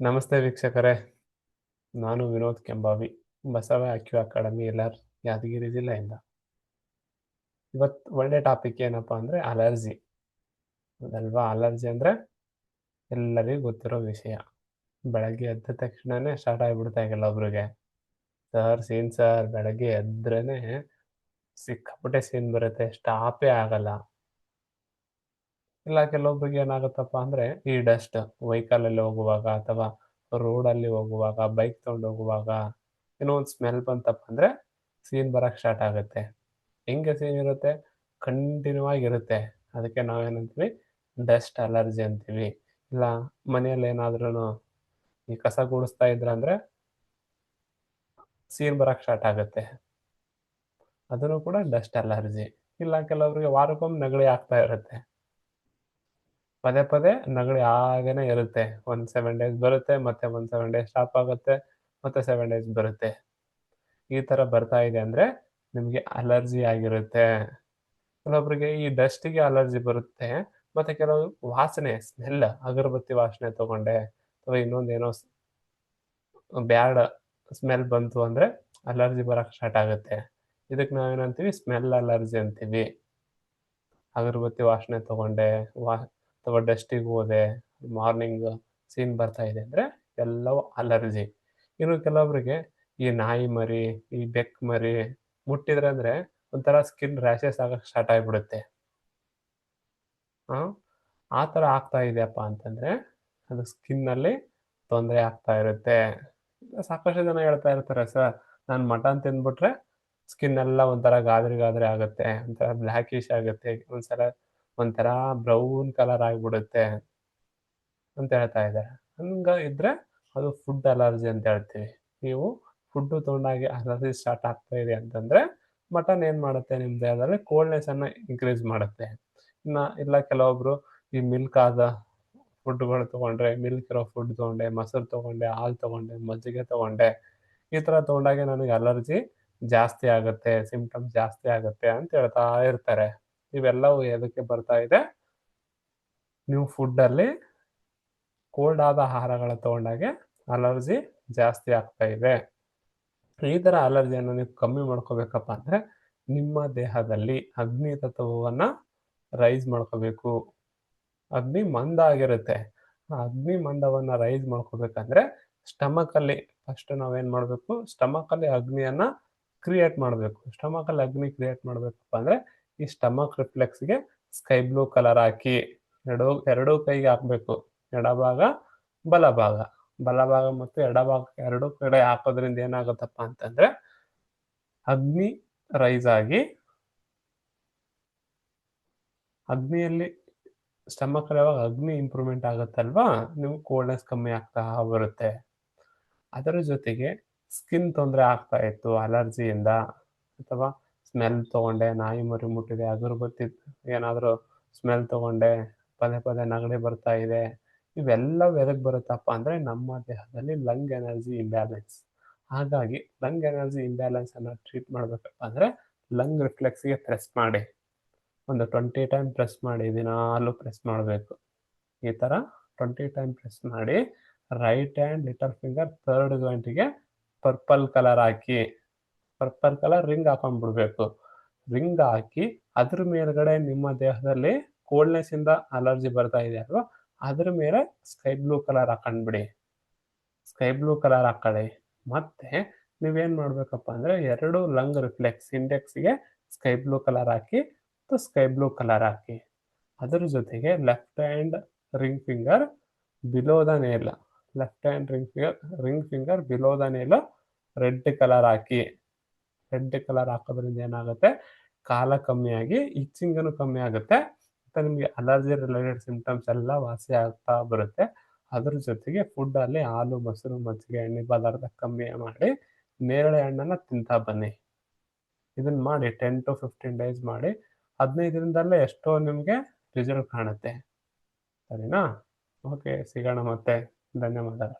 ನಮಸ್ತೆ ವೀಕ್ಷಕರೇ, ನಾನು ವಿನೋದ್ ಕೆಂಬಾವಿ, ಬಸವ ಅಕ್ಯೂ ಅಕಾಡೆಮಿ ಎಲ್ಲರ್ ಯಾದಗಿರಿ ಜಿಲ್ಲೆಯಿಂದ. ಇವತ್ತು ಒಳ್ಳೆ ಟಾಪಿಕ್ ಏನಪ್ಪ ಅಂದರೆ ಅಲರ್ಜಿ. ಅದಲ್ವಾ? ಅಲರ್ಜಿ ಅಂದರೆ ಎಲ್ಲರಿಗೂ ಗೊತ್ತಿರೋ ವಿಷಯ. ಬೆಳಗ್ಗೆ ಎದ್ದ ತಕ್ಷಣವೇ ಸ್ಟಾರ್ಟ್ ಆಗಿಬಿಡುತ್ತೆ ಕೆಲವೊಬ್ರಿಗೆ. ಸರ್ ಬೆಳಗ್ಗೆ ಎದ್ರೇ ಸಿಕ್ಕಾಪಟ್ಟೆ ಸೀನ್ ಬರುತ್ತೆ, ಸ್ಟಾಪೇ ಆಗಲ್ಲ. ಇಲ್ಲ ಕೆಲವೊಬ್ರಿಗೆ ಏನಾಗುತ್ತಪ್ಪ ಅಂದರೆ ಈ ಡಸ್ಟ್ ವೆಹಿಕಲಲ್ಲಿ ಹೋಗುವಾಗ ಅಥವಾ ರೋಡಲ್ಲಿ ಹೋಗುವಾಗ, ಬೈಕ್ ತೊಗೊಂಡು ಹೋಗುವಾಗ ಏನೋ ಒಂದು ಸ್ಮೆಲ್ ಬಂತಪ್ಪ ಅಂದರೆ ಸೀನ್ ಬರೋಕ್ಕೆ ಸ್ಟಾರ್ಟ್ ಆಗುತ್ತೆ. ಹೆಂಗೆ ಸೀನ್ ಇರುತ್ತೆ? ಕಂಟಿನ್ಯೂ ಆಗಿರುತ್ತೆ. ಅದಕ್ಕೆ ನಾವೇನಂತೀವಿ, ಡಸ್ಟ್ ಅಲರ್ಜಿ ಅಂತೀವಿ. ಇಲ್ಲ ಮನೆಯಲ್ಲಿ ಏನಾದ್ರೂ ಈ ಕಸ ಗುಡಿಸ್ತಾ ಇದ್ರಂದರೆ ಸೀನ್ ಬರೋಕ್ಕೆ ಸ್ಟಾರ್ಟ್ ಆಗುತ್ತೆ. ಅದನ್ನು ಕೂಡ ಡಸ್ಟ್ ಅಲರ್ಜಿ. ಇಲ್ಲ ಕೆಲವರಿಗೆ ವಾರಕ್ಕೊಮ್ಮೆ ನೆಗಡಿ ಆಗ್ತಾ ಇರುತ್ತೆ. ಪದೇ ಪದೇ ನೆಗಡಿ ಹಾಗೇನೆ ಇರುತ್ತೆ. ಒಂದು 7 ಡೇಸ್ ಬರುತ್ತೆ, ಮತ್ತೆ ಒಂದು 7 ಡೇಸ್ ಸ್ಟಾಪ್ ಆಗುತ್ತೆ, ಮತ್ತೆ 7 ಡೇಸ್ ಬರುತ್ತೆ. ಈ ಥರ ಬರ್ತಾ ಇದೆ ಅಂದರೆ ನಿಮಗೆ ಅಲರ್ಜಿ ಆಗಿರುತ್ತೆ. ಕೆಲವೊಬ್ಬರಿಗೆ ಈ ಡಸ್ಟಿಗೆ ಅಲರ್ಜಿ ಬರುತ್ತೆ. ಮತ್ತು ಕೆಲವು ವಾಸನೆ, ಸ್ಮೆಲ್, ಅಗರಬತ್ತಿ ವಾಸನೆ ತಗೊಂಡೆ ಅಥವಾ ಇನ್ನೊಂದೇನೋ ಬ್ಯಾಡ್ ಸ್ಮೆಲ್ ಬಂತು ಅಂದರೆ ಅಲರ್ಜಿ ಬರೋಕ್ಕೆ ಸ್ಟಾರ್ಟ್ ಆಗುತ್ತೆ. ಇದಕ್ಕೆ ನಾವೇನಂತೀವಿ, ಸ್ಮೆಲ್ ಅಲರ್ಜಿ ಅಂತೀವಿ. ಅಗರಬತ್ತಿ ವಾಸನೆ ತಗೊಂಡೆ ಅಥವಾ ಡಸ್ಟಿಗೆ ಹೋದೆ, ಮಾರ್ನಿಂಗ್ ಸೀನ್ ಬರ್ತಾ ಇದೆ ಅಂದರೆ ಎಲ್ಲವೂ ಅಲರ್ಜಿ. ಇನ್ನು ಕೆಲವೊಬ್ಬರಿಗೆ ಈ ನಾಯಿ ಮರಿ, ಈ ಬೆಕ್ಕು ಮರಿ ಮುಟ್ಟಿದ್ರೆ ಅಂದರೆ ಒಂಥರ ಸ್ಕಿನ್ ರ್ಯಾಷಸ್ ಆಗಕ್ಕೆ ಸ್ಟಾರ್ಟ್ ಆಗಿಬಿಡುತ್ತೆ. ಆ ಥರ ಆಗ್ತಾ ಇದೆಯಪ್ಪ ಅಂತಂದರೆ ಅದು ಸ್ಕಿನ್ನಲ್ಲಿ ತೊಂದರೆ ಆಗ್ತಾ ಇರುತ್ತೆ. ಸಾಕಷ್ಟು ಜನ ಹೇಳ್ತಾ ಇರ್ತಾರೆ, ಸರ್ ನಾನು ಮಟನ್ ತಿಂದ್ಬಿಟ್ರೆ ಸ್ಕಿನ್ ಎಲ್ಲ ಒಂಥರ ಗಾದ್ರಿ ಗಾದ್ರಿ ಆಗುತ್ತೆ, ಒಂಥರ ಬ್ಲ್ಯಾಕಿಶ್ ಆಗುತ್ತೆ, ಒಂಥರ ಬ್ರೌನ್ ಕಲರ್ ಆಗಿಬಿಡುತ್ತೆ ಅಂತ ಹೇಳ್ತಾ ಇದ್ದಾರೆ. ಹಂಗೆ ಇದ್ದರೆ ಅದು ಫುಡ್ ಅಲರ್ಜಿ ಅಂತ ಹೇಳ್ತೀವಿ. ನೀವು ಫುಡ್ಡು ತೊಗೊಂಡಾಗೆ ಅಲರ್ಜಿ ಸ್ಟಾರ್ಟ್ ಆಗ್ತಾ ಇದೆ ಅಂತಂದರೆ ಮಟನ್ ಏನು ಮಾಡುತ್ತೆ, ನಿಮ್ಮ ದೇಹದಲ್ಲಿ ಕೋಲ್ಡ್ನೆಸ್ಸನ್ನು ಇನ್ಕ್ರೀಸ್ ಮಾಡುತ್ತೆ. ಇಲ್ಲ ಕೆಲವೊಬ್ಬರು ಈ ಮಿಲ್ಕ್ ಆದ ಫುಡ್ಗಳು ತೊಗೊಂಡ್ರೆ, ಮಿಲ್ಕ್ ಇರೋ ಫುಡ್ ತೊಗೊಂಡೆ, ಮೊಸರು ತೊಗೊಂಡೆ, ಹಾಲು ತೊಗೊಂಡೆ, ಮಜ್ಜಿಗೆ ತೊಗೊಂಡೆ, ಈ ಥರ ತೊಗೊಂಡಾಗೆ ನನಗೆ ಅಲರ್ಜಿ ಜಾಸ್ತಿ ಆಗುತ್ತೆ, ಸಿಂಪ್ಟಮ್ಸ್ ಜಾಸ್ತಿ ಆಗುತ್ತೆ ಅಂತ ಹೇಳ್ತಾ ಇರ್ತಾರೆ. ಇವೆಲ್ಲವೂ ಎದಕ್ಕೆ ಬರ್ತಾ ಇದೆ? ನೀವು ಫುಡ್ಡಲ್ಲಿ ಕೋಲ್ಡ್ ಆದ ಆಹಾರಗಳ ತೊಗೊಂಡಾಗೆ ಅಲರ್ಜಿ ಜಾಸ್ತಿ ಆಗ್ತಾ ಇದೆ. ಈ ಥರ ಅಲರ್ಜಿಯನ್ನು ನೀವು ಕಮ್ಮಿ ಮಾಡ್ಕೋಬೇಕಪ್ಪ ಅಂದರೆ ನಿಮ್ಮ ದೇಹದಲ್ಲಿ ಅಗ್ನಿ ತತ್ವವನ್ನು ರೈಸ್ ಮಾಡ್ಕೋಬೇಕು. ಅಗ್ನಿ ಮಂದ ಆಗಿರುತ್ತೆ. ಆ ಅಗ್ನಿ ಮಂದವನ್ನು ರೈಸ್ ಮಾಡ್ಕೋಬೇಕಂದ್ರೆ ಸ್ಟಮಕಲ್ಲಿ ಫಸ್ಟ್ ನಾವೇನು ಮಾಡಬೇಕು, ಸ್ಟಮಕಲ್ಲಿ ಅಗ್ನಿಯನ್ನು ಕ್ರಿಯೇಟ್ ಮಾಡಬೇಕು. ಸ್ಟಮಕಲ್ಲಿ ಅಗ್ನಿ ಕ್ರಿಯೇಟ್ ಮಾಡಬೇಕಪ್ಪ ಅಂದರೆ ಈ ಸ್ಟಮಕ್ ರಿಫ್ಲೆಕ್ಸ್ಗೆ ಸ್ಕೈ ಬ್ಲೂ ಕಲರ್ ಹಾಕಿ ಎರಡೂ ಕೈಗೆ ಹಾಕಬೇಕು. ಎಡಭಾಗ ಬಲಭಾಗ, ಬಲಭಾಗ ಮತ್ತು ಎಡಭಾಗ ಎರಡೂ ಕಡೆ ಹಾಕೋದ್ರಿಂದ ಏನಾಗುತ್ತಪ್ಪ ಅಂತಂದರೆ ಅಗ್ನಿ ರೈಸ್ ಆಗಿ ಅಗ್ನಿಯಲ್ಲಿ ಸ್ಟಮಕಲ್ಲಿ ಯಾವಾಗ ಅಗ್ನಿ ಇಂಪ್ರೂವ್ಮೆಂಟ್ ಆಗುತ್ತಲ್ವಾ, ನಿಮ್ಗೆ ಕೋಲ್ಡ್ನೆಸ್ ಕಮ್ಮಿ ಆಗ್ತಾ ಬರುತ್ತೆ. ಅದರ ಜೊತೆಗೆ ಸ್ಕಿನ್ ತೊಂದರೆ ಆಗ್ತಾ ಇತ್ತು ಅಲರ್ಜಿಯಿಂದ, ಅಥವಾ ಸ್ಮೆಲ್ ತೊಗೊಂಡೆ, ನಾಯಿ ಮರಿ ಮುಟ್ಟಿದೆ, ಅಗರಬತ್ತಿ ಏನಾದರೂ ಸ್ಮೆಲ್ ತೊಗೊಂಡೆ, ಪದೇ ಪದೇ ನೆಗಡಿ ಬರ್ತಾ ಇದೆ, ಇವೆಲ್ಲವೂ ಎದಕ್ಕೆ ಬರುತ್ತಪ್ಪ ಅಂದರೆ ನಮ್ಮ ದೇಹದಲ್ಲಿ ಲಂಗ್ ಎನರ್ಜಿ ಇಂಬ್ಯಾಲೆನ್ಸ್. ಹಾಗಾಗಿ ಲಂಗ್ ಎನರ್ಜಿ ಇಂಬ್ಯಾಲೆನ್ಸನ್ನು ಟ್ರೀಟ್ ಮಾಡಬೇಕಪ್ಪ ಅಂದರೆ ಲಂಗ್ ರಿಫ್ಲೆಕ್ಸ್ಗೆ ಪ್ರೆಸ್ ಮಾಡಿ, ಒಂದು 20 ಟೈಮ್ ಪ್ರೆಸ್ ಮಾಡಿ, ದಿನಾಲೂ ಪ್ರೆಸ್ ಮಾಡಬೇಕು. ಈ ಥರ 20 ಟೈಮ್ ಪ್ರೆಸ್ ಮಾಡಿ right hand little finger third ಜಾಯಿಂಟಿಗೆ ಪರ್ಪಲ್ ಕಲರ್ ಹಾಕಿ, ಪರ್ಪಲ್ ಕಲರ್ ರಿಂಗ್ ಹಾಕೊಂಡ್ಬಿಡ್ಬೇಕು. ರಿಂಗ್ ಹಾಕಿ ಅದ್ರ ಮೇಲ್ಗಡೆ ನಿಮ್ಮ ದೇಹದಲ್ಲಿ ಕೋಲ್ಡ್ನೆಸ್ಸಿಂದ ಅಲರ್ಜಿ ಬರ್ತಾ ಇದೆ ಅಲ್ವಾ, ಅದ್ರ ಮೇಲೆ ಸ್ಕೈ ಬ್ಲೂ ಕಲರ್ ಹಾಕೊಂಡ್ಬಿಡಿ. ಸ್ಕೈ ಬ್ಲೂ ಕಲರ್ ಹಾಕೊಳ್ಳಿ. ಮತ್ತೆ ನೀವೇನು ಮಾಡಬೇಕಪ್ಪ ಅಂದರೆ 2 ಲಂಗ್ ರಿಫ್ಲೆಕ್ಸ್, ಇಂಡೆಕ್ಸ್ಗೆ ಸ್ಕೈ ಬ್ಲೂ ಕಲರ್ ಹಾಕಿ ಮತ್ತು ಸ್ಕೈ ಬ್ಲೂ ಕಲರ್ ಹಾಕಿ. ಅದರ ಜೊತೆಗೆ left hand ring finger below the nail, left hand ring finger below the nail red colour ಹಾಕಿ. ರೆಡ್ ಕಲರ್ ಹಾಕೋದ್ರಿಂದ ಏನಾಗುತ್ತೆ, ಕಾಲ ಕಮ್ಮಿಯಾಗಿ ಇಚ್ಚಿಂಗನು ಕಮ್ಮಿ ಆಗುತ್ತೆ ಮತ್ತು ನಿಮಗೆ ಅಲರ್ಜಿ ರಿಲೇಟೆಡ್ ಸಿಂಪ್ಟಮ್ಸ್ ಎಲ್ಲ ವಾಸಿ ಆಗ್ತಾ ಬರುತ್ತೆ. ಅದ್ರ ಜೊತೆಗೆ ಫುಡ್ಡಲ್ಲಿ ಹಾಲು, ಮೊಸರು, ಮಜ್ಜಿಗೆ, ಎಣ್ಣೆ ಪದಾರ್ಥ ಕಮ್ಮಿ ಮಾಡಿ ನೇರಳೆ ಹಣ್ಣನ್ನು ತಿಂತಾ ಬನ್ನಿ. ಇದನ್ನು ಮಾಡಿ 10 to 15 ಡೇಸ್ ಮಾಡಿ. 15 ದಿನದಲ್ಲೇ ಎಷ್ಟೋ ನಿಮಗೆ ರಿಸಲ್ಟ್ ಕಾಣುತ್ತೆ. ಸರಿನಾ? ಓಕೆ, ಸಿಗೋಣ ಮತ್ತೆ. ಧನ್ಯವಾದಗಳು.